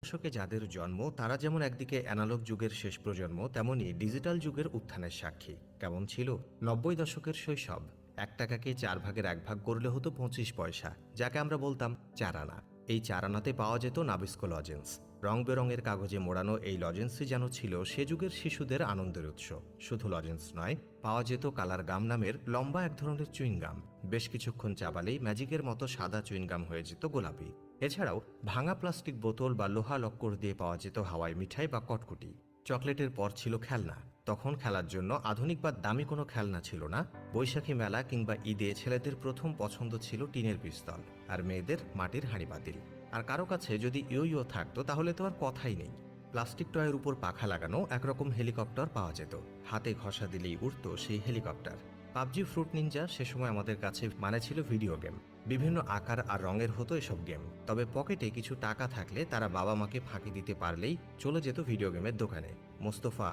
দশকে যাদের জন্ম তারা যেমন একদিকে অ্যানালগ যুগের শেষ প্রজন্ম, তেমনি ডিজিটাল যুগের উত্থানের সাক্ষী। কেমন ছিল 90 দশকের শৈশব? 1 টাকাকে 4 ভাগের 1 ভাগ করলে হতো 25 পয়সা, যাকে আমরা বলতাম 4 আনা। এই 4 আনাতে পাওয়া যেত নাবিস্কো লজেন্স। রং বেরঙের কাগজে মোড়ানো এই লজেন্সই যেন ছিল সে যুগের শিশুদের আনন্দের উৎস। শুধু লজেন্স নয়, পাওয়া যেত কালার গাম নামের লম্বা এক ধরনের চুইংগাম। বেশ কিছুক্ষণ চাবালেই ম্যাজিকের মতো সাদা চুইংগাম হয়ে যেত গোলাপি। এছাড়াও ভাঙা প্লাস্টিক বোতল বা লোহা লক্কর দিয়ে পাওয়া যেত হাওয়াই মিঠাই বা কটকুটি। চকলেটের পর ছিল খেলনা। তখন খেলার জন্য আধুনিক বা দামি কোনো খেলনা ছিল না। বৈশাখী মেলা কিংবা ঈদে ছেলেদের প্রথম পছন্দ ছিল টিনের পিস্তল, আর মেয়েদের মাটির হাঁড়িপাতিল। আর কারো কাছে যদি ইয়ো থাকতো তাহলে তো আর কথাই নেই। প্লাস্টিক টয়ের উপর পাখা লাগানো একরকম হেলিকপ্টার পাওয়া যেত। হাতে ঘষা দিলেই উড়ত সেই হেলিকপ্টার। পাবজি, ফ্রুট নিনজা সে সময় আমাদের কাছে মানে ছিল ভিডিও গেম। বিভিন্ন আকার আর রঙের হতো এসব গেম। তবে পকেটে কিছু টাকা থাকলে তারা বাবা মাকে ফাঁকি দিতে পারলেই চলে যেত ভিডিও গেমের দোকানে। মোস্তফা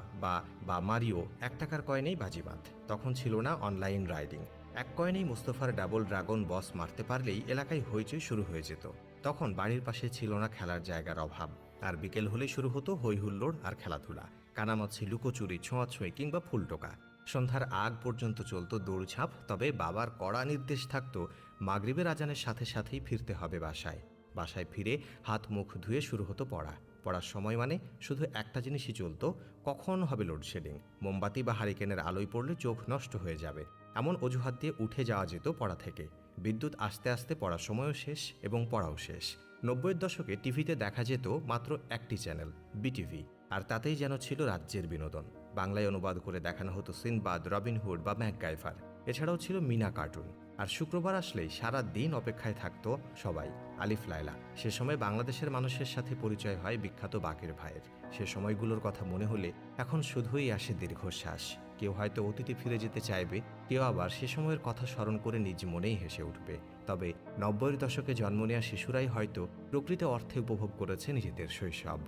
বা মারিও 1 টাকার কয়েনেই বাজিমাত। তখন ছিল না অনলাইন রাইডিং। 1 কয়েনেই মোস্তফার ডাবল ড্রাগন বস মারতে পারলেই এলাকায় হইচই শুরু হয়ে যেত। তখন বাড়ির পাশে ছিল না খেলার জায়গার অভাব। আর বিকেল হলেই শুরু হতো হই হুল্লোড় আর খেলাধুলা। কানামাছি, লুকোচুরি, ছোঁয়াছুঁই কিংবা ফুলটোকা। সন্ধ্যার আগ পর্যন্ত চলত দৌড়ঝাঁপ। তবে বাবার কড়া নির্দেশ থাকত, মাগরিবের আজানের সাথে সাথেই ফিরতে হবে বাসায়। বাসায় ফিরে হাত মুখ ধুয়ে শুরু হতো পড়া। পড়ার সময় মানে শুধু একটা জিনিসই চলত, কখন হবে লোডশেডিং। মোমবাতি বা হারিকেনের আলোয় পড়লে চোখ নষ্ট হয়ে যাবে, এমন অজুহাত দিয়ে উঠে যাওয়া যেত পড়া থেকে। বিদ্যুৎ আস্তে আস্তে পড়ার সময়ও শেষ এবং পড়াও শেষ। 90-এর দশকে টিভিতে দেখা যেত মাত্র একটি চ্যানেল, বিটিভি। আর তাতেই যেন ছিল রাজ্যের বিনোদন। বাংলায় অনুবাদ করে দেখানো হতো সিনবাদ, রবিনহুড বা ম্যাকগাইভার। এছাড়াও ছিল মিনা কার্টুন। আর শুক্রবার আসলেই সারা দিন অপেক্ষায় থাকতো সবাই, আলিফ লায়লা। সে সময় বাংলাদেশের মানুষের সাথে পরিচয় হয় বিখ্যাত বাকের ভাইয়ের। সে সময়গুলোর কথা মনে হলে এখন শুধুই আসে দীর্ঘশ্বাস। কেউ হয়তো অতীতে ফিরে যেতে চাইবে, কেউ আবার সে সময়ের কথা স্মরণ করে নিজ মনেই হেসে উঠবে। তবে 90-এর দশকে জন্ম নেওয়া শিশুরাই হয়তো প্রকৃত অর্থে উপভোগ করেছে নিজেদের শৈশব।